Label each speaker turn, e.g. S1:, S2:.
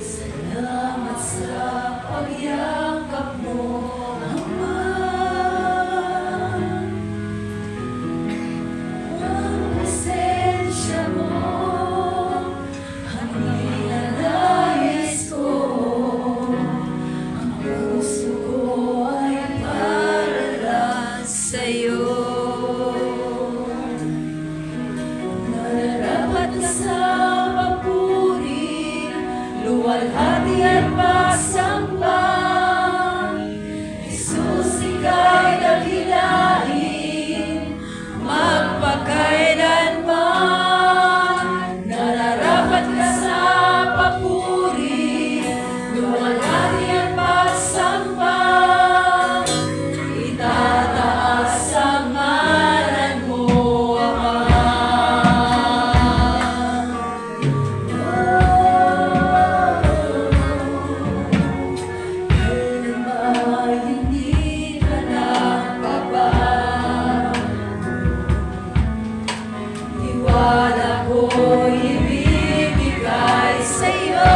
S1: Salamat sa pagyakap mo, Ama. Ang presensya mo ang nilalais ko. Ang puso ko ay para lang sa'yo. Nararapat ka sa papuri, luwalhati at pagsamba. Jesus, ika'y dakilain magpakailanman. Nararapat ka sa papuri, luwalhati at pagsamba. Itataas ang ngalan mo, Ama. Kailan ba hindi ka nagbaba? Tiwala ko'y ibibigay sa'yo.